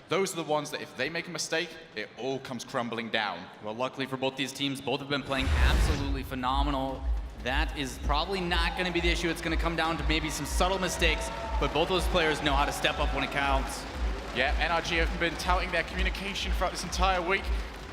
those are the ones that if they make a mistake, it all comes crumbling down. Well, luckily for both these teams, both have been playing absolutely phenomenal. That is probably not going to be the issue. It's going to come down to maybe some subtle mistakes, but both those players know how to step up when it counts. Yeah, NRG have been touting their communication throughout this entire week.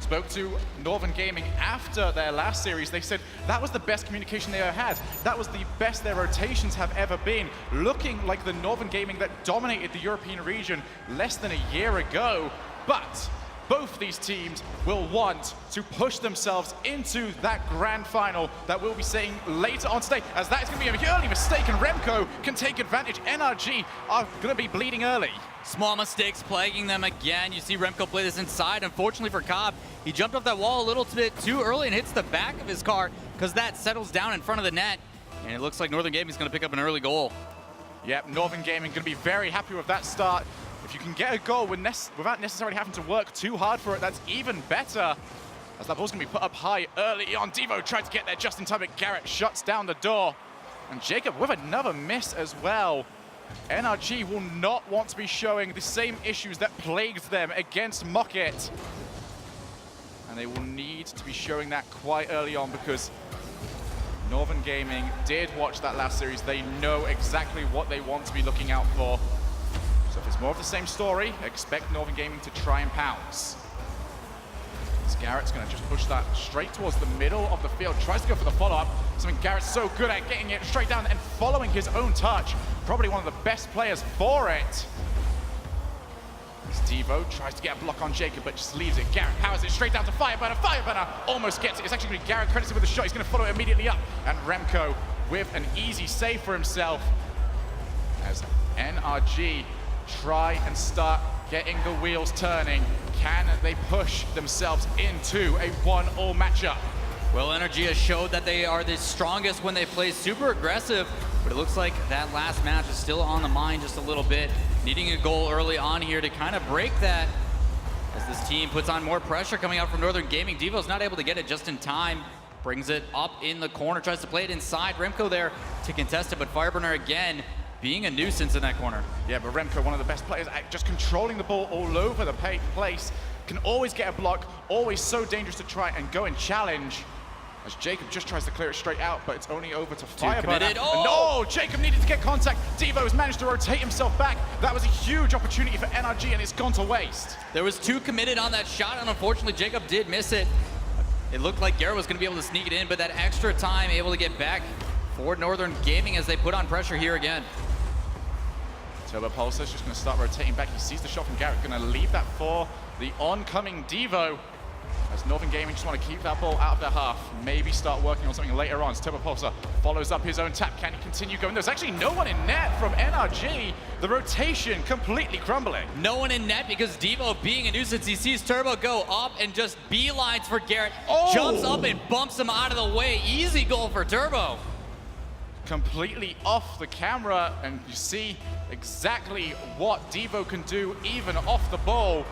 Spoke to Northern Gaming after their last series. They said that was the best communication they ever had. That was the best their rotations have ever been. Looking like the Northern Gaming that dominated the European region less than a year ago. But both these teams will want to push themselves into that grand final that we'll be seeing later on today, as that is going to be a early mistake, and Remco can take advantage. NRG are going to be bleeding early. Small mistakes plaguing them again. You see Remco play this inside. Unfortunately for Cobb, he jumped off that wall a little bit too early and hits the back of his car because that settles down in front of the net. And it looks like Northern Gaming is going to pick up an early goal. Yep, Northern Gaming going to be very happy with that start. If you can get a goal without necessarily having to work too hard for it, that's even better. As that ball's going to be put up high early on. Devo tried to get there just in time, but Garrett shuts down the door. And Jacob with another miss as well. NRG will not want to be showing the same issues that plagued them against Mocket. And they will need to be showing that quite early on, because Northern Gaming did watch that last series. They know exactly what they want to be looking out for. So if it's more of the same story, expect Northern Gaming to try and pounce. Garrett's going to just push that straight towards the middle of the field. Tries to go for the follow-up. Something Garrett's so good at, getting it straight down and following his own touch. Probably one of the best players for it. As Devo tries to get a block on Jacob, but just leaves it. Garrett powers it straight down to Fireburner. Fireburner almost gets it. It's actually going to be Garrett credited with the shot. He's going to follow it immediately up. And Remco with an easy save for himself. As NRG try and start getting the wheels turning. Can they push themselves into a 1-1 matchup? Well, NRG has showed that they are the strongest when they play super aggressive, but it looks like that last match is still on the mind just a little bit. Needing a goal early on here to kind of break that, as this team puts on more pressure coming out from Northern Gaming. Devo's not able to get it just in time. Brings it up in the corner, tries to play it inside. Remco there to contest it, but Fireburner again being a nuisance in that corner. Yeah, but Remco, one of the best players, just controlling the ball all over the place. Can always get a block, always so dangerous to try and go and challenge. As Jacob just tries to clear it straight out, but it's only over to Fireburner. Oh! No, Jacob needed to get contact. Devo has managed to rotate himself back. That was a huge opportunity for NRG, and it's gone to waste. There was 2 committed on that shot, and unfortunately Jacob did miss it. It looked like Garrett was going to be able to sneak it in, but that extra time able to get back for Northern Gaming as they put on pressure here again. Turbo Pulsar's just going to start rotating back. He sees the shot from Garrett, going to leave that for the oncoming Devo. As Northern Gaming just want to keep that ball out of their half, maybe start working on something later on. As Turbo Pulsar follows up his own tap. Can he continue going? There's actually no one in net from NRG. The rotation completely crumbling. No one in net because Devo, being a nuisance, he sees Turbo go up and just beelines for Garrett. Oh! Jumps up and bumps him out of the way. Easy goal for Turbo. Completely off the camera, and you see exactly what Devo can do even off the ball.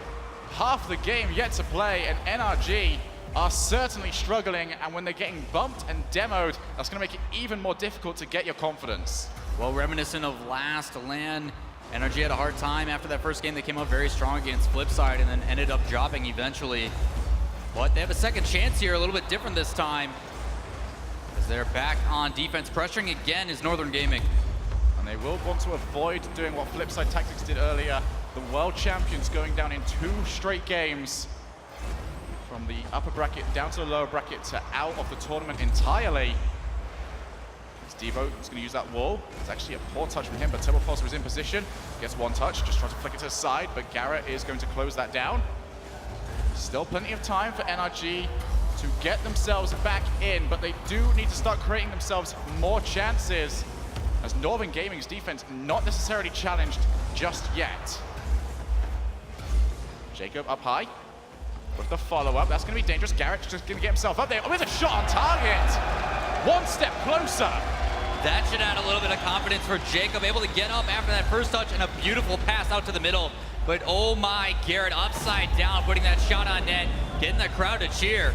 Half the game yet to play, and NRG are certainly struggling, and when they're getting bumped and demoed, that's going to make it even more difficult to get your confidence. Well, reminiscent of last LAN, NRG had a hard time after that first game. They came out very strong against Flipside and then ended up dropping eventually. But they have a second chance here, a little bit different this time, as they're back on defense. Pressuring again is Northern Gaming. And they will want to avoid doing what Flipside Tactics did earlier. The world champions going down in 2 straight games. From the upper bracket down to the lower bracket to out of the tournament entirely. As Devo is going to use that wall. It's actually a poor touch from him, but Turbo Pulsar is in position. Gets one touch, just tries to flick it to the side, but Garrett is going to close that down. Still plenty of time for NRG to get themselves back in, but they do need to start creating themselves more chances, as Northern Gaming's defense not necessarily challenged just yet. Jacob up high with the follow-up. That's going to be dangerous. Garrett's just going to get himself up there. Oh, there's a shot on target. One step closer. That should add a little bit of confidence for Jacob, able to get up after that first touch and a beautiful pass out to the middle. But oh my, Garrett upside down, putting that shot on net, getting the crowd to cheer.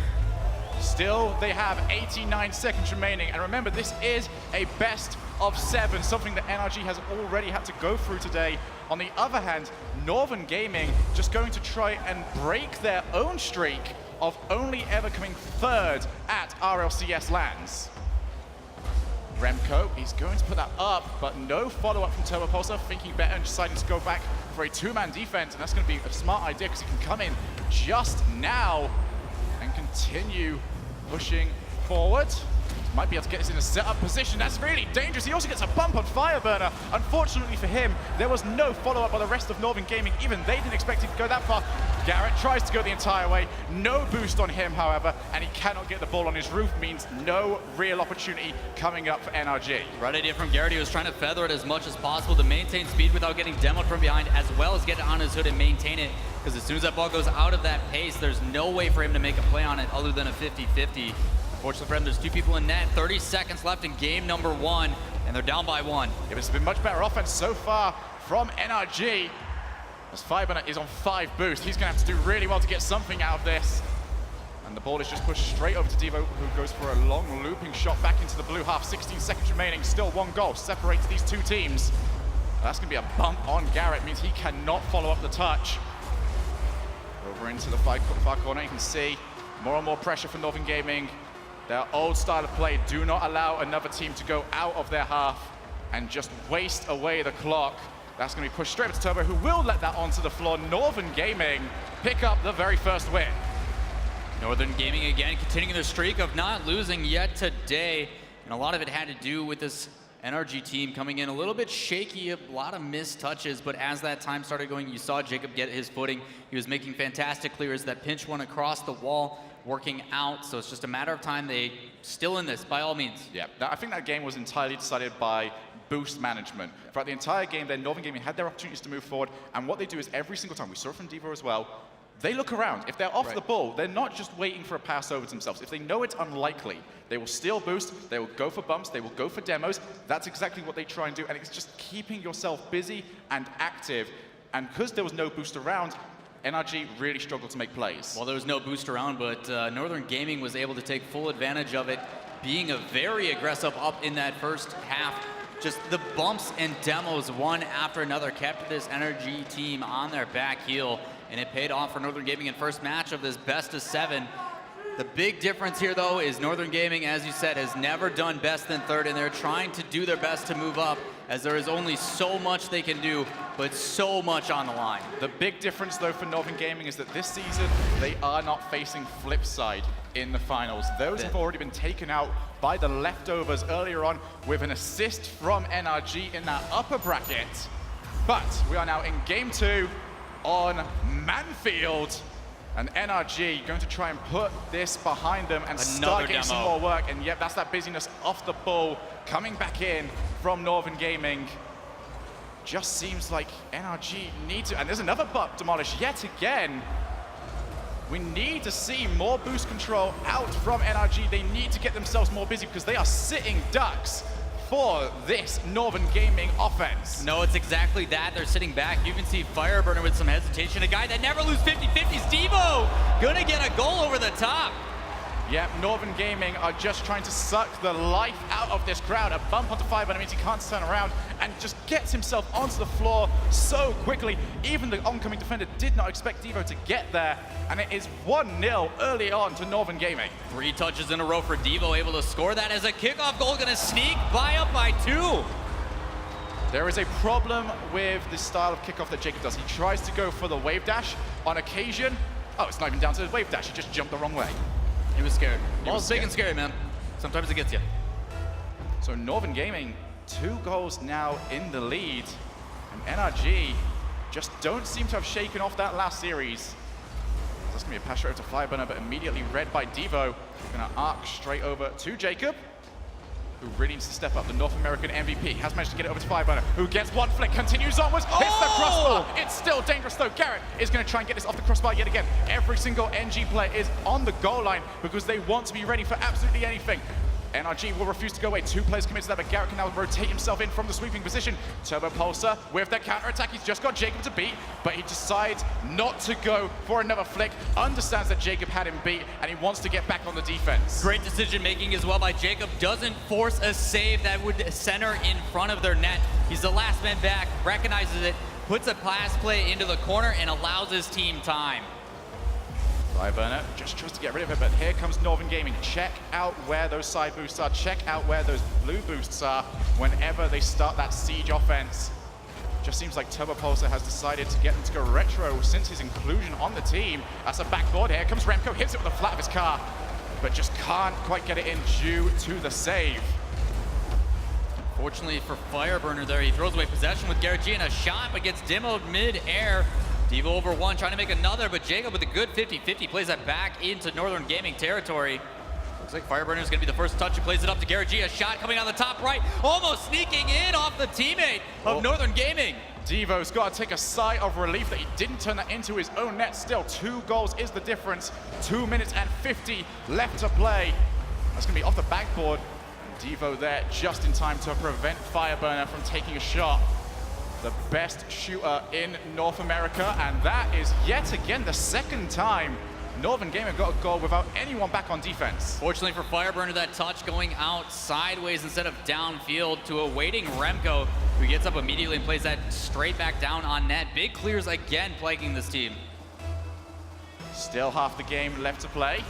Still, they have 89 seconds remaining. And remember, this is a best of 7, something that NRG has already had to go through today. On the other hand, Northern Gaming just going to try and break their own streak of only ever coming 3rd at RLCS LANs. Remco, he's going to put that up, but no follow-up from Turbo Pulsar, thinking better and deciding to go back for a 2-man defense, and that's going to be a smart idea because he can come in just now and continue pushing forward. Might be able to get this in a setup position. That's really dangerous. He also gets a bump on Fireburner. Unfortunately for him, there was no follow-up by the rest of Northern Gaming. Even they didn't expect him to go that far. Garrett tries to go the entire way. No boost on him, however, and he cannot get the ball on his roof. Means no real opportunity coming up for NRG. Right idea from Garrett. He was trying to feather it as much as possible to maintain speed without getting demoed from behind, as well as get it on his hood and maintain it. Because as soon as that ball goes out of that pace, there's no way for him to make a play on it other than a 50-50. Unfortunately for him, there's 2 people in net. 30 seconds left in game number 1, and they're down by 1. Yeah, but it's been much better offense so far from NRG. As Fireburner is on 5 boost, he's going to have to do really well to get something out of this. And the ball is just pushed straight over to Devo, who goes for a long looping shot back into the blue half. 16 seconds remaining, still 1 goal separates these 2 teams. That's going to be a bump on Garrett, means he cannot follow up the touch. Over into the far corner, you can see more and more pressure from Northern Gaming. Their old style of play, do not allow another team to go out of their half and just waste away the clock. That's going to be pushed straight up to Turbo, who will let that onto the floor. Northern Gaming pick up the very first win. Northern Gaming again continuing their streak of not losing yet today. And a lot of it had to do with this NRG team coming in a little bit shaky, a lot of missed touches, but as that time started going, you saw Jacob get his footing. He was making fantastic clears. That pinch one across the wall, working out, so it's just a matter of time. They still in this, by all means. Yeah, I think that game was entirely decided by boost management. Throughout the entire game, then Northern Gaming had their opportunities to move forward, and what they do is every single time, we saw it from Devo as well, they look around. If they're off the ball, they're not just waiting for a pass over to themselves. If they know it's unlikely, they will steal boost, they will go for bumps, they will go for demos. That's exactly what they try and do, and it's just keeping yourself busy and active. And because there was no boost around, NRG really struggled to make plays. Well, there was no boost around, but Northern Gaming was able to take full advantage of it, being a very aggressive up in that first half. Just the bumps and demos, one after another, kept this NRG team on their back heel, and it paid off for Northern Gaming in first match of this best of 7. The big difference here, though, is Northern Gaming, as you said, has never done best than 3rd, and they're trying to do their best to move up, as there is only so much they can do, but so much on the line. The big difference, though, for Northern Gaming is that this season, they are not facing Flipside in the finals. Those have already been taken out by the leftovers earlier on with an assist from NRG in that upper bracket. But we are now in game 2 on Manfield. And NRG going to try and put this behind them and start getting some more work. And yep, that's that busyness off the ball coming back in from Northern Gaming. Just seems like NRG need to, and there's another butt demolished yet again. We need to see more boost control out from NRG. They need to get themselves more busy because they are sitting ducks for this Northern Gaming offense. No, it's exactly that. They're sitting back. You can see Fireburner with some hesitation. A guy that never loses 50-50s, Devo, gonna get a goal over the top. Yep, Northern Gaming are just trying to suck the life out of this crowd. A bump onto Fireburner means he can't turn around and just gets himself onto the floor so quickly. Even the oncoming defender did not expect Devo to get there, and it is 1-0 early on to Northern Gaming. 3 touches in a row for Devo, able to score that as a kickoff goal, gonna sneak by up by 2. There is a problem with the style of kickoff that Jacob does. He tries to go for the wave dash on occasion. Oh, it's not even down to the wave dash, he just jumped the wrong way. He was scared. Ball's big and scary, man. Sometimes it gets you. So Northern Gaming, 2 goals now in the lead. And NRG just don't seem to have shaken off that last series. That's gonna be a pass right over to Fireburner, but immediately read by Devo. Gonna arc straight over to Jacob, who really needs to step up. The North American MVP has managed to get it over to Fireburner, who gets one flick, continues onwards, hits the crossbar. It's still dangerous though. Garrett is going to try and get this off the crossbar yet again. Every single NG player is on the goal line because they want to be ready for absolutely anything. NRG will refuse to go away. 2 players committed to that, but Garrett can now rotate himself in from the sweeping position. Turbo Pulsar with the counter-attack. He's just got Jacob to beat, but he decides not to go for another flick. Understands that Jacob had him beat, and he wants to get back on the defense. Great decision making as well by Jacob. Doesn't force a save that would center in front of their net. He's the last man back, recognizes it, puts a pass play into the corner, and allows his team time. Fireburner just tries to get rid of it, but here comes Northern Gaming. Check out where those side boosts are. Check out where those blue boosts are whenever they start that siege offense. Just seems like Turbo Pulsar has decided to get them to go retro since his inclusion on the team. That's a backboard. Here comes Remco, hits it with the flat of his car, but just can't quite get it in due to the save. Fortunately for Fireburner there, he throws away possession with Garrett G and a shot, but gets demoed mid-air. Devo over 1, trying to make another, but Jacob with a good 50-50 plays that back into Northern Gaming territory. Looks like Fireburner's gonna be the first touch. He plays it up to Garrett G. A shot coming on the top right, almost sneaking in off the teammate of Northern Gaming. Devo's got to take a sigh of relief that he didn't turn that into his own net. Still, 2 goals is the difference. 2 minutes and 50 left to play. That's gonna be off the backboard. Devo there just in time to prevent Fireburner from taking a shot. The best shooter in North America, and that is yet again the second time Northern Gaming got a goal without anyone back on defense. Fortunately for Fireburner, that touch going out sideways instead of downfield to a waiting Remco, who gets up immediately and plays that straight back down on net. Big clears again plaguing this team. Still half the game left to play.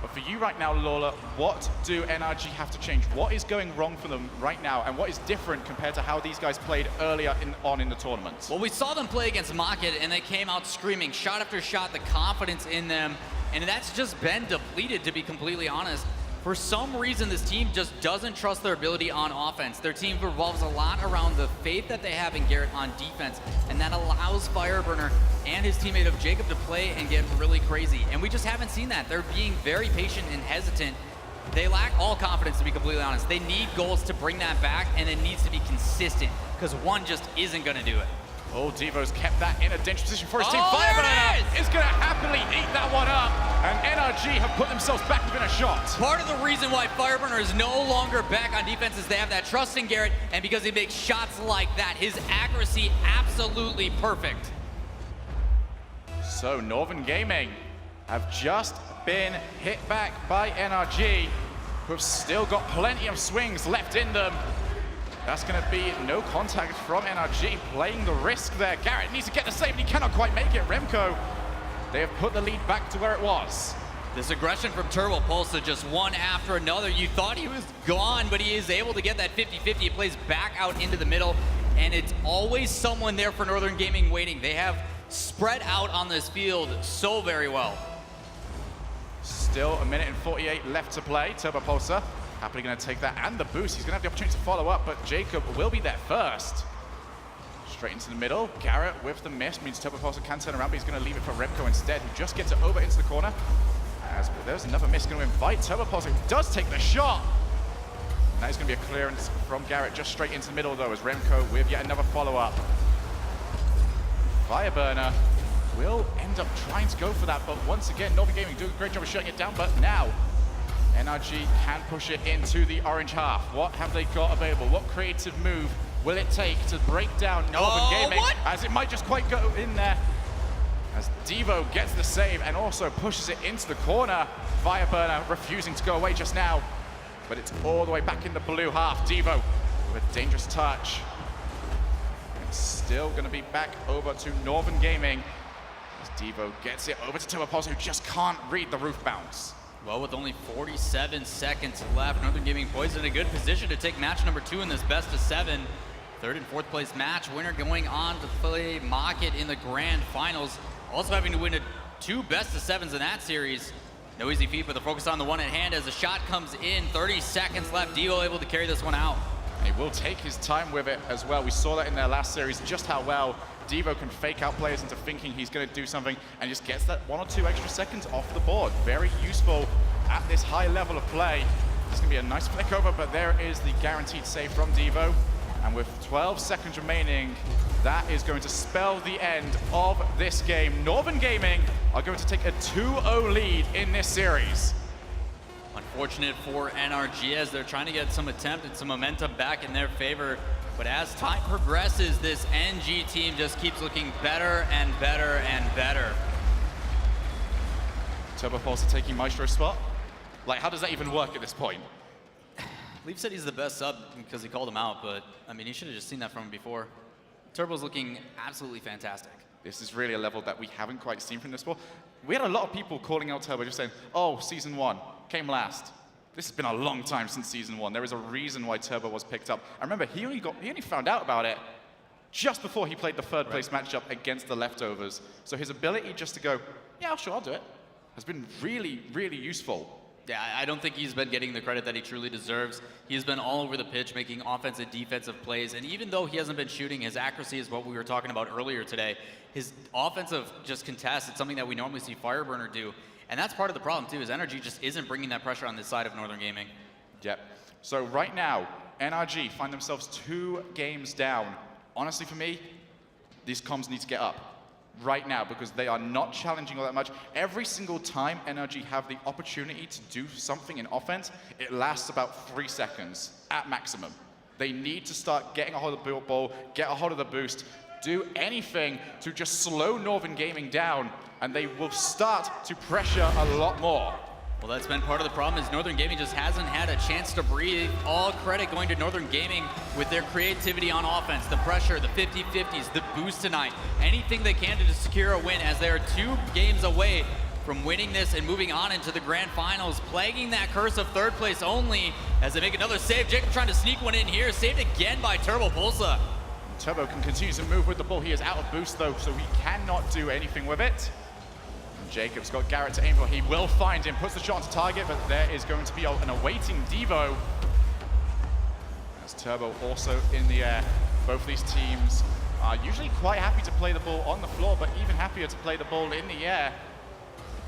But for you right now, Lola, what do NRG have to change? What is going wrong for them right now, and what is different compared to how these guys played earlier in the tournament? Well, we saw them play against Market, and they came out screaming, shot after shot, the confidence in them, and that's just been depleted, to be completely honest. For some reason, this team just doesn't trust their ability on offense. Their team revolves a lot around the faith that they have in Garrett on defense, and that allows Fireburner and his teammate of Jacob to play and get really crazy. And we just haven't seen that. They're being very patient and hesitant. They lack all confidence, to be completely honest. They need goals to bring that back, and it needs to be consistent, because one just isn't going to do it. Oh, Devo's kept that in a dangerous position for his team. Fireburner is going to happily eat that one up, and NRG have put themselves back within a shot. Part of the reason why Fireburner is no longer back on defense is they have that trust in Garrett, and because he makes shots like that, his accuracy absolutely perfect. So Northern Gaming have just been hit back by NRG, who have still got plenty of swings left in them. That's going to be no contact from NRG, playing the risk there. Garrett needs to get the save, and he cannot quite make it. Remco, they have put the lead back to where it was. This aggression from Turbo Pulsar, just one after another. You thought he was gone, but he is able to get that 50-50. He plays back out into the middle, and it's always someone there for Northern Gaming waiting. They have spread out on this field so very well. Still a minute and 48 left to play. Turbo Pulsar happily going to take that and the boost. He's going to have the opportunity to follow up, but Jacob will be there first. Straight into the middle. Garrett with the miss means Turbo Pulsar can turn around, but he's going to leave it for Remco instead, who just gets it over into the corner. As there's another miss going to invite Turbo Pulsar, who does take the shot. Now he's going to be a clearance from Garrett just straight into the middle, though, as Remco with yet another follow-up. Fireburner will end up trying to go for that, but once again, Northern Gaming doing a great job of shutting it down, but now NRG can push it into the orange half. What have they got available? What creative move will it take to break down Northern Gaming? What? As it might just quite go in there. As Devo gets the save and also pushes it into the corner. Fireburner refusing to go away just now, but it's all the way back in the blue half. Devo with a dangerous touch. It's still going to be back over to Northern Gaming as Devo gets it over to Turbo Pulsar, who just can't read the roof bounce. Well, with only 47 seconds left, Northern Gaming poised in a good position to take match number 2 in this best of 7. Third and fourth place match winner going on to play Market in the grand finals. Also having to win 2 best of 7s in that series. No easy feat, but the focus on the one at hand as the shot comes in. 30 seconds left. Devo able to carry this one out. And he will take his time with it as well. We saw that in their last series, just how well Devo can fake out players into thinking he's going to do something and just gets that 1 or 2 extra seconds off the board. Very useful at this high level of play. It's going to be a nice flick over, but there is the guaranteed save from Devo. And with 12 seconds remaining, that is going to spell the end of this game. Northern Gaming are going to take a 2-0 lead in this series. unfortunate for NRG as they're trying to get some attempt and some momentum back in their favor. But as time progresses, this NG team just keeps looking better and better and better. TurboPulsar taking Maestro's spot? Like, how does that even work at this point? Leaf said he's the best sub because he called him out, but I mean, he should have just seen that from him before. Turbo's looking absolutely fantastic. This is really a level that we haven't quite seen from this before. We had a lot of people calling out Turbo just saying, oh, Season 1 came last. This has been a long time since Season 1. There is a reason why Turbo was picked up. I remember he only found out about it just before he played the third place matchup against the Leftovers. So his ability just to go, yeah, sure, I'll do it, has been really, really useful. Yeah, I don't think he's been getting the credit that he truly deserves. He's been all over the pitch making offensive, defensive plays, and even though he hasn't been shooting, his accuracy is what we were talking about earlier today. His offensive just contest, it's something that we normally see Fireburner do, and that's part of the problem too, is NRG just isn't bringing that pressure on this side of Northern Gaming. Yep. So right now, NRG find themselves 2 games down. Honestly, for me, these comms need to get up right now because they are not challenging all that much. Every single time NRG have the opportunity to do something in offense, it lasts about 3 seconds at maximum. They need to start getting a hold of the ball, get a hold of the boost, do anything to just slow Northern Gaming down, and they will start to pressure a lot more. Well, that's been part of the problem is Northern Gaming just hasn't had a chance to breathe. All credit going to Northern Gaming with their creativity on offense, the pressure, the 50-50s, the boost tonight, anything they can to secure a win as they are 2 games away from winning this and moving on into the grand finals, plaguing that curse of third place only as they make another save. Jacob trying to sneak one in here, saved again by TurboPulsar. Turbo can continue to move with the ball. He is out of boost though, so he cannot do anything with it. Jacob's got Garrett to aim for. He will find him, puts the shot onto target, but there is going to be an awaiting Devo. As Turbo also in the air. Both of these teams are usually quite happy to play the ball on the floor, but even happier to play the ball in the air.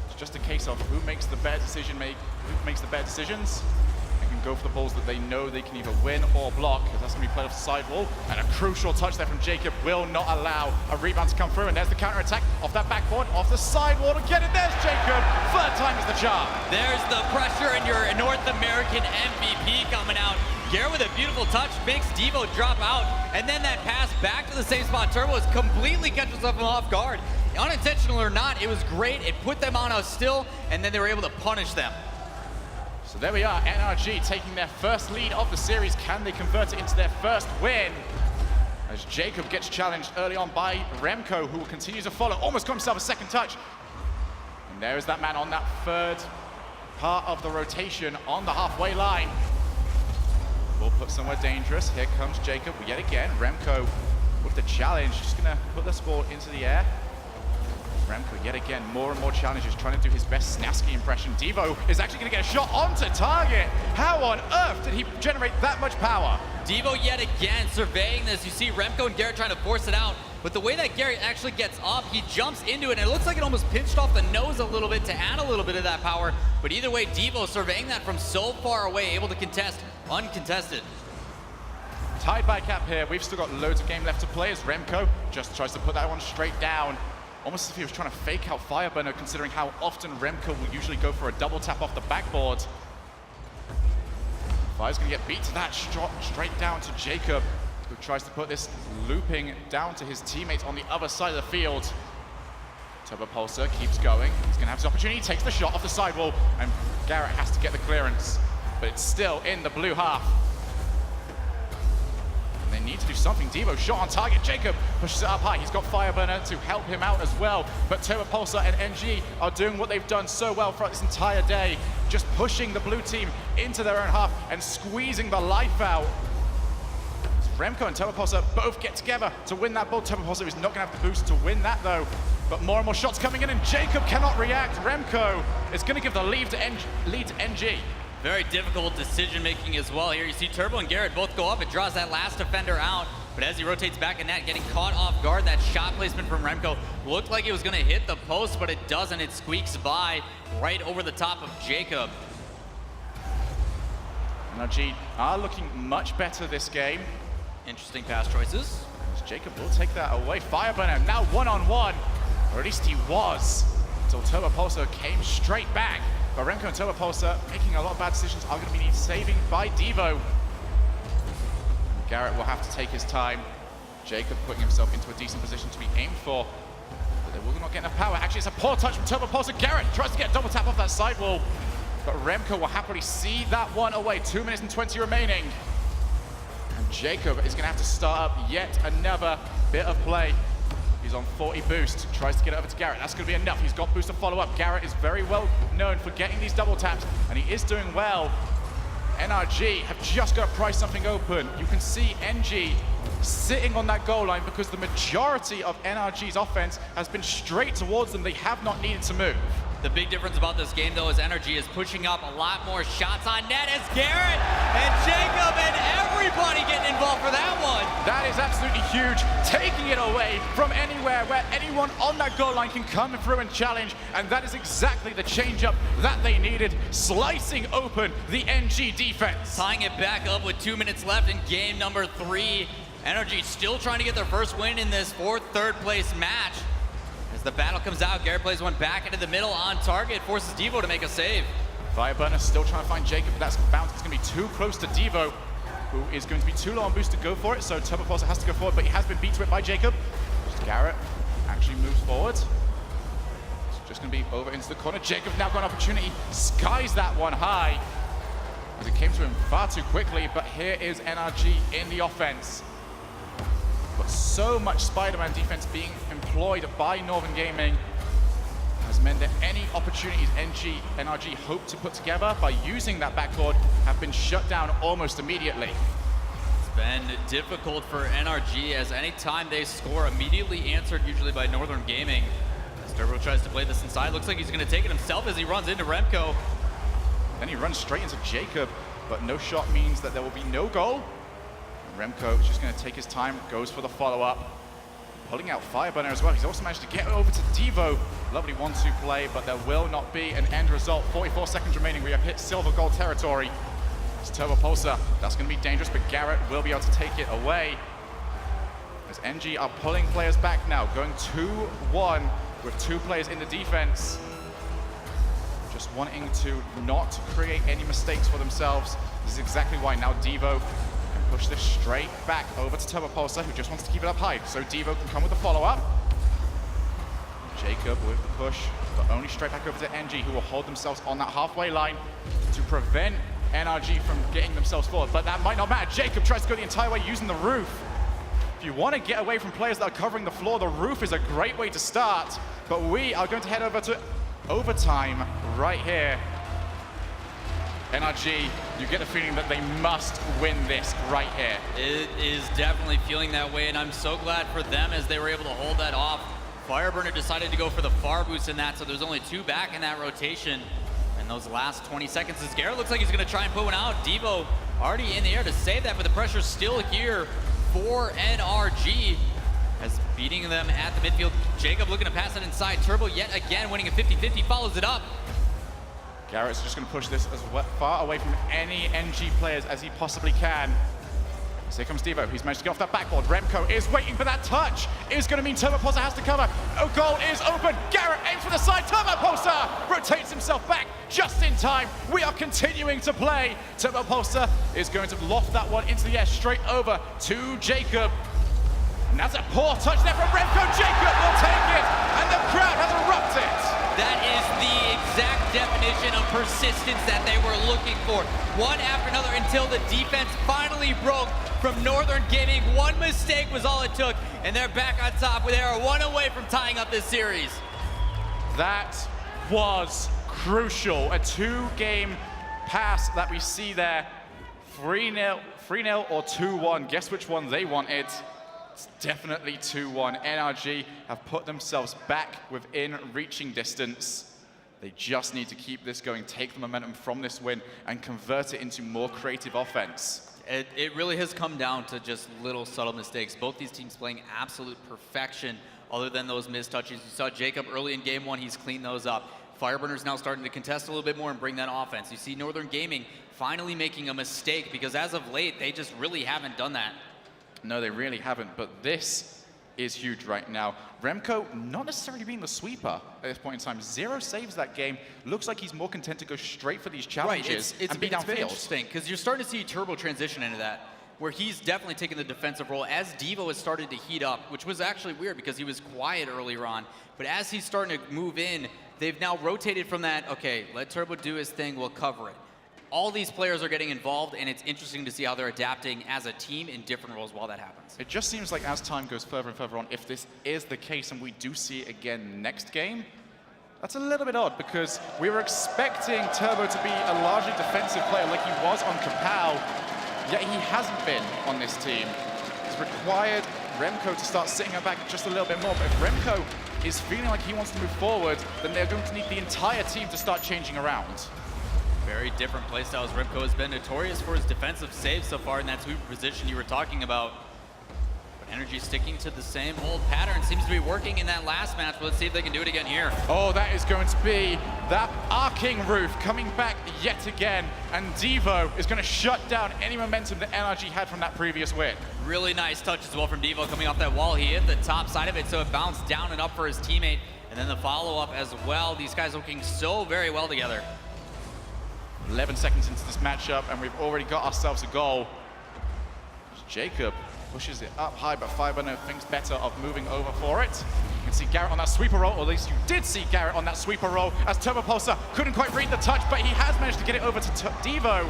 It's just a case of who makes the better decisions. They can go for the balls that they know they can either win or block, because that's going to be played off the sidewall. And a crucial touch there from Jacob will not allow a rebound to come through. And there's the counter attack off that backboard, off the sidewall to get it. There's Jacob. Third time is the charm. There's the pressure, and your North American MVP coming out. Garrett with a beautiful touch makes Devo drop out, and then that pass back to the same spot. Turbo has completely catches himself off guard. Unintentional or not, it was great. It put them on a still, and then they were able to punish them. So there we are, NRG taking their first lead of the series. Can they convert it into their first win? As Jacob gets challenged early on by Remco, who will continue to follow. Almost got himself a second touch. And there is that man on that third part of the rotation on the halfway line. Ball put somewhere dangerous. Here comes Jacob yet again. Remco with the challenge, just gonna put this ball into the air. Remco yet again, more and more challenges, trying to do his best Snasky impression. Devo is actually going to get a shot onto target. How on earth did he generate that much power? Devo yet again surveying this. You see Remco and Garrett trying to force it out, but the way that Garrett actually gets up, he jumps into it, and it looks like it almost pinched off the nose a little bit to add a little bit of that power. But either way, Devo surveying that from so far away, able to contest uncontested. Tied by cap here. We've still got loads of game left to play as Remco just tries to put that one straight down. Almost as if he was trying to fake out Fireburner, considering how often Remco will usually go for a double tap off the backboard. Fire's going to get beat to that shot straight down to Jacob, who tries to put this looping down to his teammates on the other side of the field. TurboPulsar keeps going. He's going to have his opportunity. He takes the shot off the sidewall, and Garrett has to get the clearance. But it's still in the blue half. They need to do something. Devo shot on target. Jacob pushes it up high. He's got Fireburner to help him out as well. But TurboPulsar and NG are doing what they've done so well throughout this entire day, just pushing the blue team into their own half and squeezing the life out. Remco and TurboPulsar both get together to win that ball. TurboPulsar is not going to have the boost to win that though. But more and more shots coming in, and Jacob cannot react. Remco is going to give the lead to NG. Very difficult decision-making as well here. You see Turbo and Garrett both go up. It draws that last defender out. But as he rotates back in net, getting caught off guard, that shot placement from Remco looked like it was going to hit the post, but it doesn't. It squeaks by right over the top of Jacob. NRG are looking much better this game. Interesting pass choices. Jacob will take that away. Fireburner now one-on-one, or at least he was, until TurboPulsar came straight back. But Remco and Turbopulsar making a lot of bad decisions are going to be saving by Devo. Garrett will have to take his time. Jacob putting himself into a decent position to be aimed for. But they will not get enough power. Actually, it's a poor touch from Turbopulsar. Garrett tries to get a double tap off that sidewall. But Remco will happily see that one away. 2 minutes and 20 remaining. And Jacob is going to have to start up yet another bit of play. He's on 40 boost, tries to get it over to Garrett. That's going to be enough. He's got boost to follow up. Garrett is very well known for getting these double taps, and he is doing well. NRG have just got to price something open. You can see NG sitting on that goal line because the majority of NRG's offense has been straight towards them. They have not needed to move. The big difference about this game, though, is NRG is pushing up a lot more shots on net as Garrett and Jacob and everybody getting involved for that one. That is absolutely huge, taking it away from anywhere where anyone on that goal line can come through and challenge, and that is exactly the change-up that they needed, slicing open the NG defense. Tying it back up with 2 minutes left in game number 3. NRG still trying to get their first win in this third place match. As the battle comes out, Garrett plays one back into the middle on target, forces Devo to make a save. Fireburner still trying to find Jacob, but that's bounce. It's going to be too close to Devo, who is going to be too low on boost to go for it, so Turbopulsar has to go forward, but he has been beat to it by Jacob. Garrett actually moves forward. It's just going to be over into the corner. Jacob now got an opportunity, skies that one high, as it came to him far too quickly, but here is NRG in the offense. But so much Spider-Man defense being employed by Northern Gaming has meant that any opportunities NRG hope to put together by using that backboard have been shut down almost immediately. It's been difficult for NRG as any time they score, immediately answered usually by Northern Gaming. As Turbo tries to play this inside, looks like he's going to take it himself as he runs into Remco. Then he runs straight into Jacob, but no shot means that there will be no goal. Remco is just going to take his time, goes for the follow-up, pulling out Fireburner as well. He's also managed to get over to Devo. Lovely 1-2 play, but there will not be an end result. 44 seconds remaining. We have hit silver goal territory. It's Turbopulsar. That's going to be dangerous, but Garrett will be able to take it away. As NG are pulling players back now, going 2-1 with 2 players in the defense. Just wanting to not create any mistakes for themselves. This is exactly why now Devo push this straight back over to Turbopulsar, who just wants to keep it up high. So Devo can come with the follow-up. Jacob with the push, but only straight back over to NG, who will hold themselves on that halfway line to prevent NRG from getting themselves forward. But that might not matter. Jacob tries to go the entire way using the roof. If you want to get away from players that are covering the floor, the roof is a great way to start. But we are going to head over to overtime right here. NRG, you get the feeling that they must win this right here. It is definitely feeling that way, and I'm so glad for them as they were able to hold that off. Fireburner decided to go for the far boost in that, so there's only 2 back in that rotation. And those last 20 seconds, as Garrett looks like he's going to try and put one out. Devo already in the air to save that, but the pressure's still here for NRG. As beating them at the midfield. Jacob looking to pass it inside. Turbo yet again winning a 50-50, follows it up. Garrett's just going to push this as far away from any NG players as he possibly can. So here comes Devo. He's managed to get off that backboard. Remco is waiting for that touch. Is going to mean Turbopulsar has to cover. Oh, goal is open. Garrett aims for the side. Turbopulsar rotates himself back just in time. We are continuing to play. Turbopulsar is going to loft that one into the air straight over to Jacob. And that's a poor touch there from Remco. Jacob will take it, and the crowd has erupted. That is the exact definition of persistence that they were looking for. One after another until the defense finally broke from Northern Gaming. One mistake was all it took, and they're back on top. They are 1 away from tying up this series. That was crucial. A 2-game pass that we see there. 3-0 or 2-1. Guess which one they wanted. It's definitely 2-1. NRG have put themselves back within reaching distance. They just need to keep this going, take the momentum from this win, and convert it into more creative offense. It really has come down to just little subtle mistakes. Both these teams playing absolute perfection other than those missed touches. You saw Jacob early in game 1, he's cleaned those up. Fireburner's now starting to contest a little bit more and bring that offense. You see Northern Gaming finally making a mistake because as of late, they just really haven't done that. No, they really haven't, but this is huge right now. Remco not necessarily being the sweeper at this point in time. 0 saves that game. Looks like he's more content to go straight for these challenges and be it's been downfield. Interesting, because you're starting to see Turbo transition into that, where he's definitely taking the defensive role as Devo has started to heat up, which was actually weird because he was quiet earlier on. But as he's starting to move in, they've now rotated from that, okay, let Turbo do his thing, we'll cover it. All these players are getting involved, and it's interesting to see how they're adapting as a team in different roles while that happens. It just seems like as time goes further and further on, if this is the case and we do see it again next game, that's a little bit odd because we were expecting Turbo to be a largely defensive player like he was on Kapow, yet he hasn't been on this team. It's required Remco to start sitting her back just a little bit more, but if Remco is feeling like he wants to move forward, then they're going to need the entire team to start changing around. Very different playstyles. Remco has been notorious for his defensive saves so far in that sweep position you were talking about. But NRG sticking to the same old pattern. Seems to be working in that last match, but let's see if they can do it again here. Oh, that is going to be that arcing roof coming back yet again. And Devo is going to shut down any momentum that NRG had from that previous win. Really nice touch as well from Devo coming off that wall. He hit the top side of it, so it bounced down and up for his teammate. And then the follow-up as well. These guys looking so very well together. 11 seconds into this matchup, and we've already got ourselves a goal. Jacob pushes it up high, but Fireburner thinks better of moving over for it. You can see Garrett on that sweeper roll, or at least you did see Garrett on that sweeper roll, as Turbo Pulsar couldn't quite read the touch, but he has managed to get it over to Devo.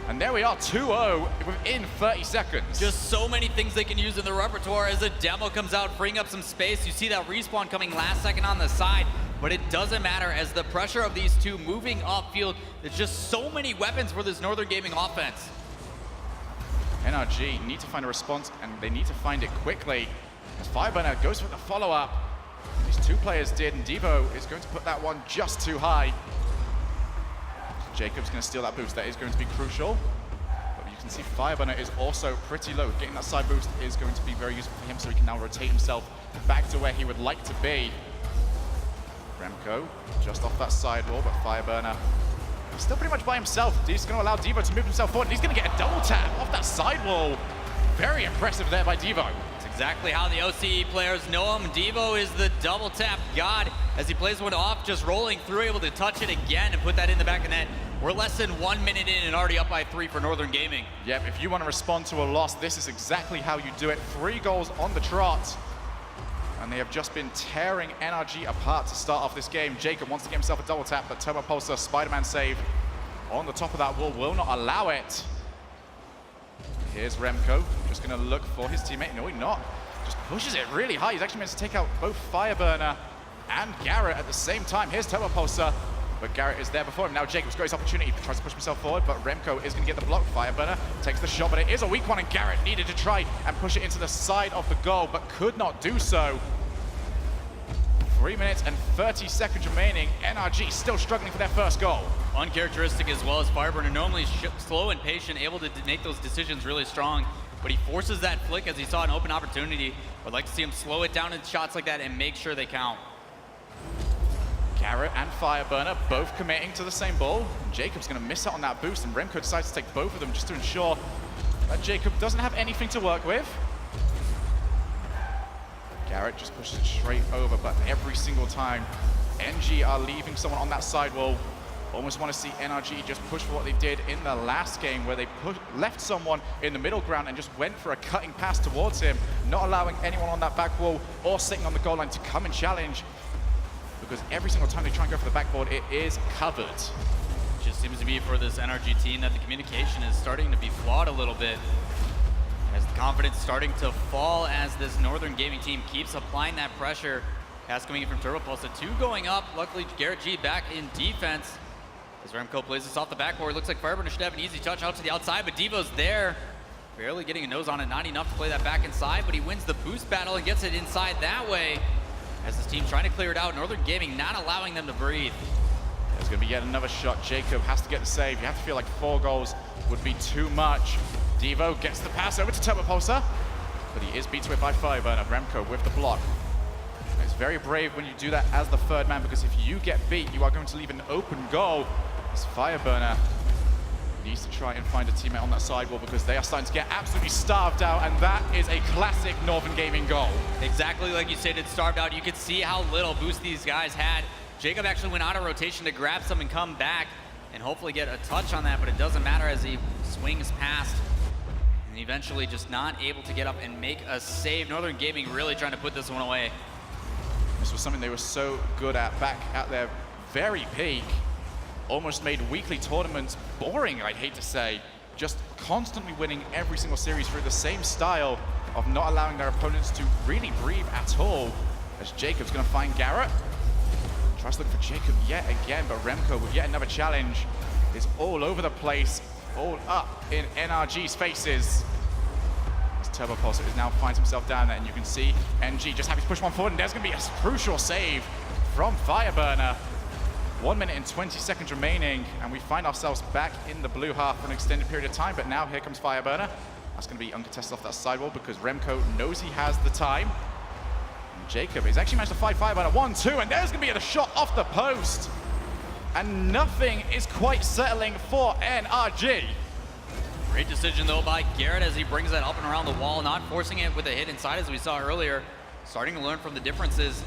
And there we are, 2-0 within 30 seconds. Just so many things they can use in the repertoire as a demo comes out, freeing up some space. You see that respawn coming last second on the side. But it doesn't matter as the pressure of these two moving upfield, there's just so many weapons for this Northern Gaming offense. NRG need to find a response, and they need to find it quickly. As Fireburner goes for the follow-up. These two players did, and Devo is going to put that one just too high. Jacob's going to steal that boost. That is going to be crucial. But you can see Fireburner is also pretty low. Getting that side boost is going to be very useful for him, so he can now rotate himself back to where he would like to be. Remco just off that side wall, but Fireburner still pretty much by himself. He's going to allow Devo to move himself forward. He's going to get a double tap off that side wall. Very impressive there by Devo. It's exactly how the OCE players know him. Devo is the double tap god as he plays one off, just rolling through, able to touch it again and put that in the back of net. We're less than 1 minute in and already up by 3 for Northern Gaming. Yep, if you want to respond to a loss, this is exactly how you do it. 3 goals on the trot. And they have just been tearing NRG apart to start off this game. Jacob wants to get himself a double tap, but Turbo Pulsar, Spider-Man save on the top of that wall will not allow it. Here's Remco, just going to look for his teammate. No, he's not. Just pushes it really high. He's actually managed to take out both Fireburner and Garrett at the same time. Here's Turbo Pulsar, but Garrett is there before him. Now Jacob's got his opportunity. He tries to push himself forward, but Remco is going to get the block. Fireburner takes the shot, but it is a weak one, and Garrett needed to try and push it into the side of the goal, but could not do so. 3 minutes and 30 seconds remaining. NRG still struggling for their first goal. Uncharacteristic as well as Fireburner, normally slow and patient, able to make those decisions really strong, but he forces that flick as he saw an open opportunity. Would like to see him slow it down in shots like that and make sure they count. Garrett and Fireburner both committing to the same ball. Jacob's going to miss out on that boost, and Remco decides to take both of them just to ensure that Jacob doesn't have anything to work with. Garrett just pushes it straight over, but every single time NG are leaving someone on that side wall. Almost want to see NRG just push for what they did in the last game, where they left someone in the middle ground and just went for a cutting pass towards him, not allowing anyone on that back wall or sitting on the goal line to come and challenge, because every single time they try and go for the backboard, it is covered. It just seems to be for this NRG team that the communication is starting to be flawed a little bit, as the confidence starting to fall as this Northern Gaming team keeps applying that pressure. Pass coming in from Turbo Pulsar, 2 going up. Luckily, Garrett G back in defense. As Remco plays this off the backboard, looks like Fireburner should have an easy touch out to the outside, but Devo's there. Barely getting a nose on it, not enough to play that back inside, but he wins the boost battle and gets it inside that way. As this team trying to clear it out, Northern Gaming not allowing them to breathe. There's going to be yet another shot. Jacob has to get the save. You have to feel like 4 goals would be too much. Devo gets the pass over to Turbo Pulsar, but he is beat to it by Fireburner. Remco with the block. It's very brave when you do that as the 3rd man, because if you get beat, you are going to leave an open goal. As Fireburner needs to try and find a teammate on that sidewall because they are starting to get absolutely starved out, and that is a classic Northern Gaming goal. Exactly like you said, it's starved out. You could see how little boost these guys had. Jacob actually went out of rotation to grab some and come back and hopefully get a touch on that, but it doesn't matter as he swings past and eventually just not able to get up and make a save. Northern Gaming really trying to put this one away. This was something they were so good at back at their very peak. Almost made weekly tournaments boring, I'd hate to say. Just constantly winning every single series through the same style of not allowing their opponents to really breathe at all. As Jacob's gonna find Garrett. Tries to look for Jacob yet again, but Remco with yet another challenge is all over the place, all up in NRG's faces. As Turbo Pulse is now finds himself down there, and you can see NG just happy to push one forward, and there's gonna be a crucial save from Fireburner. 1 minute and 20 seconds remaining, and we find ourselves back in the blue half for an extended period of time, but now here comes Fireburner. That's gonna be uncontested off that sidewall because Remco knows he has the time. And Jacob has actually managed to fight Fireburner 1-2, and there's gonna be a shot off the post. And nothing is quite settling for NRG. Great decision though by Garrett as he brings that up and around the wall, not forcing it with a hit inside as we saw earlier. Starting to learn from the differences.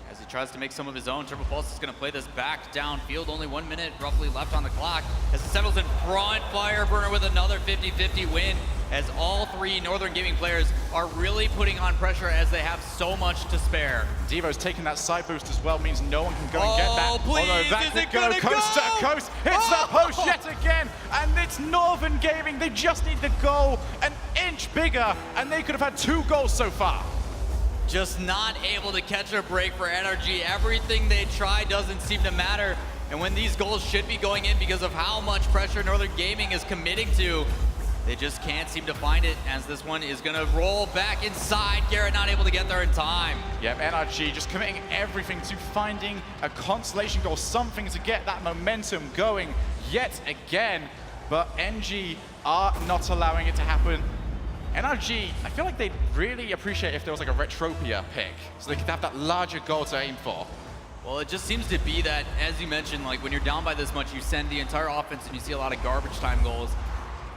As he tries to make some of his own, Turbo Pulse is going to play this back downfield. Only 1 minute roughly left on the clock. As it settles in front, Fireburner with another 50-50 win. As all three Northern Gaming players are really putting on pressure as they have so much to spare. Devo's taking that side boost as well, means no one can go and get that. Please, although that could go coast to coast. Hits that post yet again, and it's Northern Gaming. They just need the goal an inch bigger, and they could have had 2 goals so far. Just not able to catch a break for NRG. Everything they try doesn't seem to matter. And when these goals should be going in because of how much pressure Northern Gaming is committing to, they just can't seem to find it as this one is gonna roll back inside. Garrett not able to get there in time. Yep, NRG just committing everything to finding a consolation goal, something to get that momentum going yet again. But NG are not allowing it to happen. NRG, I feel like they'd really appreciate if there was like a Retropia pick, so they could have that larger goal to aim for. Well, it just seems to be that, as you mentioned, like when you're down by this much, you send the entire offense and you see a lot of garbage time goals.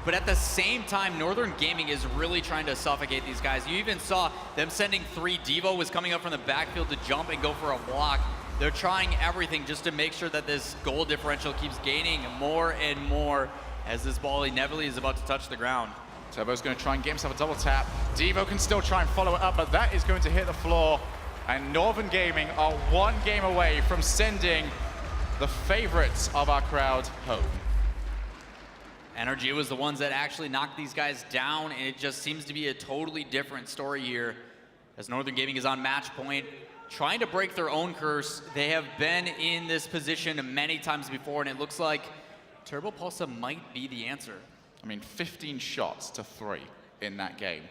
But at the same time, Northern Gaming is really trying to suffocate these guys. You even saw them sending 3. Devo was coming up from the backfield to jump and go for a block. They're trying everything just to make sure that this goal differential keeps gaining more and more as this ball inevitably is about to touch the ground. Turbo's going to try and get himself a double tap. Devo can still try and follow it up, but that is going to hit the floor. And Northern Gaming are 1 game away from sending the favorites of our crowd home. NRG was the ones that actually knocked these guys down, and it just seems to be a totally different story here as Northern Gaming is on match point, trying to break their own curse. They have been in this position many times before, and it looks like Turbo Pulsa might be the answer. I mean, 15 shots to 3 in that game.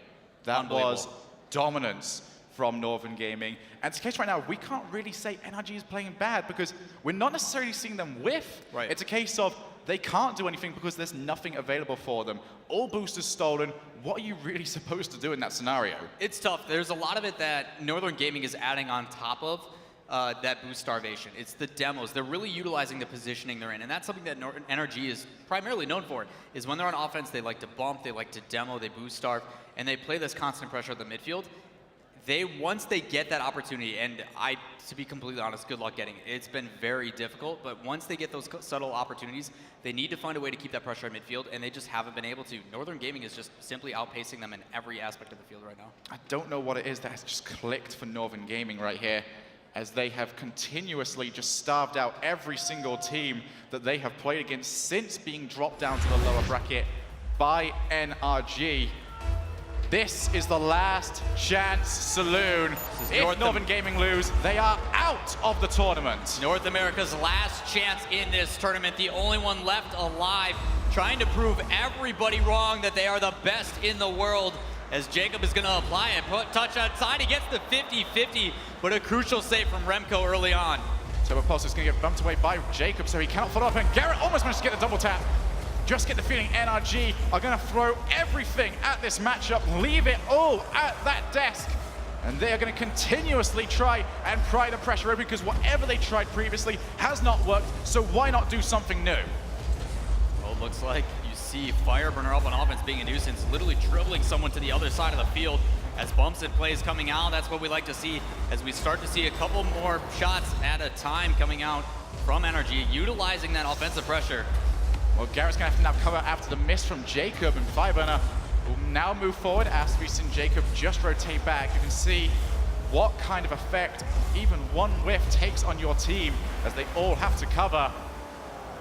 That was dominance from Northern Gaming. And it's the case right now, we can't really say NRG is playing bad because we're not necessarily seeing them whiff. Right. It's a case of they can't do anything because there's nothing available for them. All boosters stolen. What are you really supposed to do in that scenario? It's tough. There's a lot of it that Northern Gaming is adding on top of that boost starvation. It's the demos. They're really utilizing the positioning they're in, and that's something that NRG is primarily known for, is when they're on offense, they like to bump, they like to demo, they boost starve, and they play this constant pressure at the midfield. Once they get that opportunity, and to be completely honest, good luck getting it. It's been very difficult, but once they get those subtle opportunities, they need to find a way to keep that pressure at midfield, and they just haven't been able to. Northern Gaming is just simply outpacing them in every aspect of the field right now. I don't know what it is that has just clicked for Northern Gaming right here, as they have continuously just starved out every single team that they have played against since being dropped down to the lower bracket by NRG. This is the last chance saloon. If Northern Gaming lose, they are out of the tournament. North America's last chance in this tournament, the only one left alive, trying to prove everybody wrong that they are the best in the world. As Jacob is going to apply it, touch outside, he gets the 50-50, but a crucial save from Remco early on. Turbo Pulse is going to get bumped away by Jacob, so he cannot follow up, and Garrett almost managed to get the double tap. Just get the feeling NRG are going to throw everything at this matchup, leave it all at that desk, and they are going to continuously try and pry the pressure over because whatever they tried previously has not worked, so why not do something new? Well, it looks like you see Fireburner up on offense being a nuisance, literally dribbling someone to the other side of the field as bumps and plays coming out. That's what we like to see as we start to see a couple more shots at a time coming out from NRG, utilizing that offensive pressure. Well, Garrett's gonna have to now cover after the miss from Jacob, and Fireburner will now move forward as we've seen Jacob just rotate back. You can see what kind of effect even one whiff takes on your team as they all have to cover.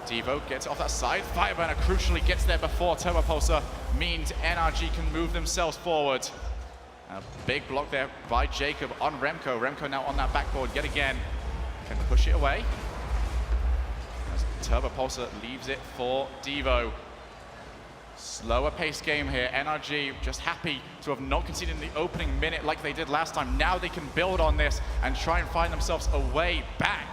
Devo gets off that side. Fireburner crucially gets there before Turbo Pulsar means NRG can move themselves forward. And a big block there by Jacob on Remco. Remco now on that backboard yet again. Can push it away. As Turbo Pulsar leaves it for Devo. Slower pace game here. NRG just happy to have not conceded in the opening minute like they did last time. Now they can build on this and try and find themselves a way back.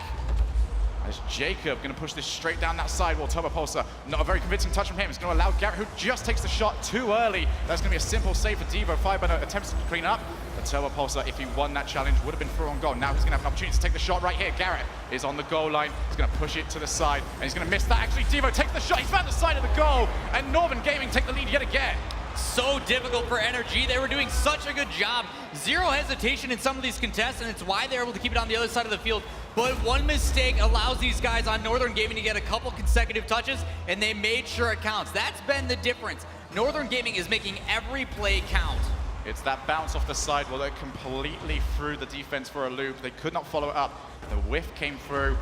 As Jacob going to push this straight down that side while Turbo Pulsar, not a very convincing touch from him. It's going to allow Garrett, who just takes the shot too early. That's going to be a simple save for Devo. Fireburner attempts to clean up. But Turbo Pulsar, if he won that challenge, would have been through on goal. Now he's going to have an opportunity to take the shot right here. Garrett is on the goal line. He's going to push it to the side, and he's going to miss that. Actually, Devo takes the shot. He's found the side of the goal, and Northern Gaming take the lead yet again. So difficult for NRG. They were doing such a good job. Zero hesitation in some of these contests, and it's why they're able to keep it on the other side of the field. But one mistake allows these guys on Northern Gaming to get a couple consecutive touches, and they made sure it counts. That's been the difference. Northern Gaming is making every play count. It's that bounce off the side where they completely threw the defense for a loop. They could not follow it up. The whiff came through,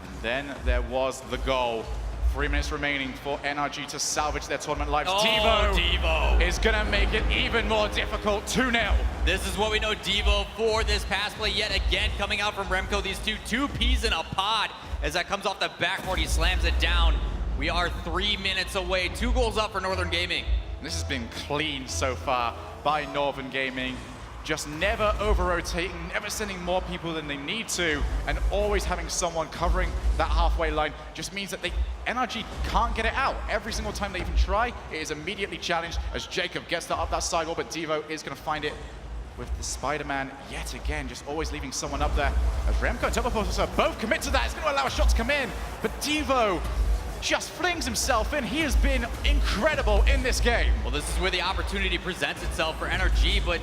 and then there was the goal. 3 minutes remaining for NRG to salvage their tournament lives. Oh, Devo is going to make it even more difficult. 2-0. This is what we know Devo for this pass play yet again coming out from Remco. These two peas in a pod as that comes off the backboard. He slams it down. We are 3 minutes away. 2 goals up for Northern Gaming. This has been clean so far by Northern Gaming. Just never over-rotating, never sending more people than they need to, and always having someone covering that halfway line just means that NRG can't get it out. Every single time they even try, it is immediately challenged as Jacob gets that up that side wall, but Devo is going to find it with the Spider-Man yet again, just always leaving someone up there. As Remco and Turbo Pulsar both commit to that, it's going to allow a shot to come in, but Devo just flings himself in. He has been incredible in this game. Well, this is where the opportunity presents itself for NRG, but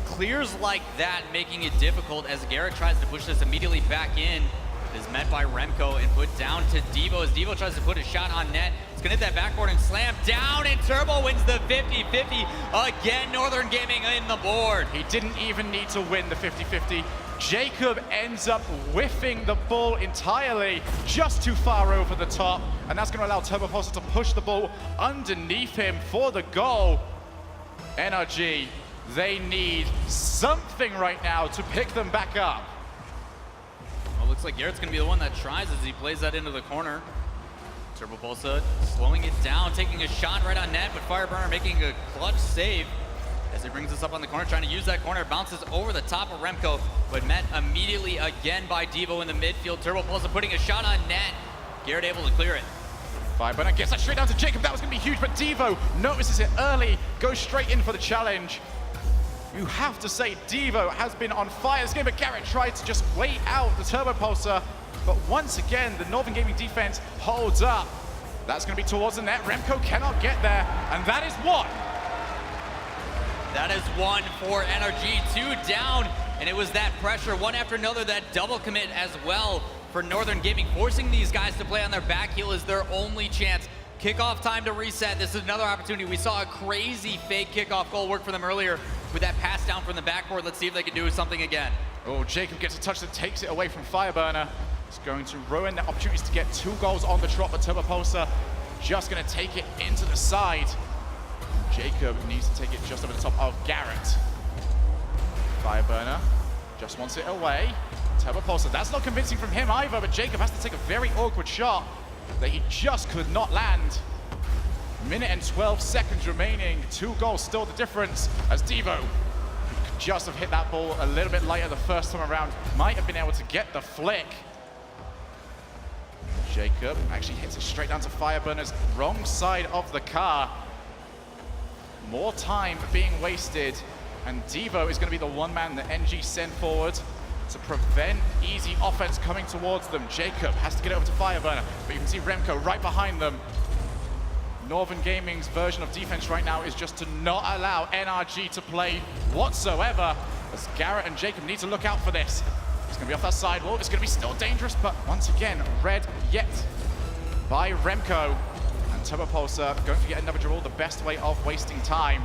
clears like that making it difficult as Garrett tries to push this immediately back in. It is met by Remco and put down to Devo as Devo tries to put a shot on net. It's gonna hit that backboard and slam down, and Turbo wins the 50-50. Again, Northern Gaming in the board. He didn't even need to win the 50-50. Jacob ends up whiffing the ball entirely, just too far over the top, and that's gonna allow Turbo Pulsar to push the ball underneath him for the goal. NRG, they need something right now to pick them back up. Well, looks like Garrett's gonna be the one that tries as he plays that into the corner. Turbo Pulsar slowing it down, taking a shot right on net, but Fireburner making a clutch save as he brings us up on the corner, trying to use that corner, bounces over the top of Remco, but met immediately again by Devo in the midfield. Turbo Pulsar putting a shot on net. Garrett able to clear it. Fireburner gets that straight down to Jacob. That was gonna be huge, but Devo notices it early, goes straight in for the challenge. You have to say Devo has been on fire this game, but Garrett tried to just wait out the Turbo Pulsar. But once again, the Northern Gaming defense holds up. That's going to be towards the net. Remco cannot get there, and that is one. That is one for NRG, 2 down, and it was that pressure, one after another, that double commit as well for Northern Gaming. Forcing these guys to play on their back heel is their only chance. Kickoff time to reset. This is another opportunity. We saw a crazy fake kickoff goal work for them earlier with that pass down from the backboard. Let's see if they can do something again. Oh, Jacob gets a touch that takes it away from Fireburner. It's going to ruin the opportunities to get 2 goals on the trot, but Turbo Pulsar just going to take it into the side. Jacob needs to take it just over the top of Garrett. Fireburner just wants it away. Turbo Pulsar, that's not convincing from him either, but Jacob has to take a very awkward shot that he just could not land. Minute and 12 seconds remaining. 2 goals still the difference as Devo could just have hit that ball a little bit lighter the first time around. Might have been able to get the flick. Jacob actually hits it straight down to Fireburner's wrong side of the car. More time being wasted, and Devo is going to be the one man that NG send forward to prevent easy offense coming towards them. Jacob has to get it over to Fireburner, but you can see Remco right behind them. Northern Gaming's version of defense right now is just to not allow NRG to play whatsoever, as Garrett and Jacob need to look out for this. He's going to be off that sidewall. It's going to be still dangerous, but once again, read yet by Remco. And Turbopulsar going for yet another draw, the best way of wasting time.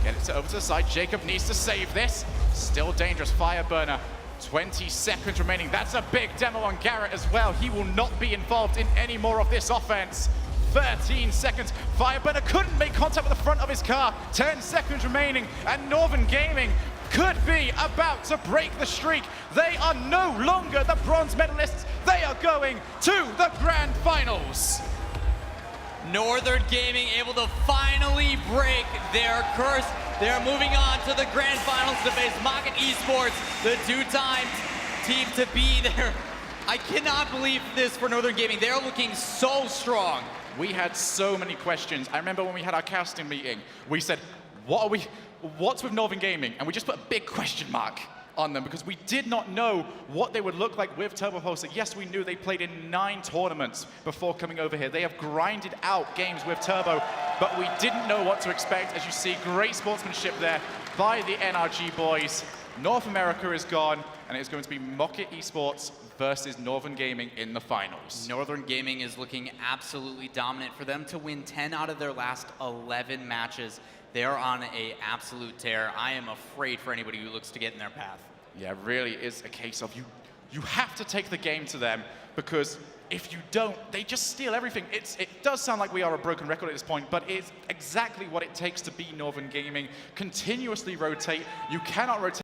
Get it over to the side. Jacob needs to save this. Still dangerous. Fireburner. 20 seconds remaining. That's a big demo on Garrett as well. He will not be involved in any more of this offense. 13 seconds. Fireburner couldn't make contact with the front of his car. 10 seconds remaining. And Northern Gaming could be about to break the streak. They are no longer the bronze medalists. They are going to the grand finals. Northern Gaming able to finally break their curse. They're moving on to the grand finals to face Market eSports, the two-time team to be there. I cannot believe this for Northern Gaming. They're looking so strong. We had so many questions. I remember when we had our casting meeting, we said, what's with Northern Gaming? And we just put a big question mark on them because we did not know what they would look like with Turbopulsar. Yes, we knew they played in 9 tournaments before coming over here. They have grinded out games with Turbo, but we didn't know what to expect. As you see, great sportsmanship there by the NRG boys. North America is gone, and it is going to be Market eSports versus Northern Gaming in the finals. Northern Gaming is looking absolutely dominant. For them to win 10 out of their last 11 matches, they're on an absolute tear. I am afraid for anybody who looks to get in their path. Yeah, it really is a case of you have to take the game to them, because if you don't, they just steal everything. It does sound like we are a broken record at this point, but it's exactly what it takes to be Northern Gaming. Continuously rotate. You cannot rotate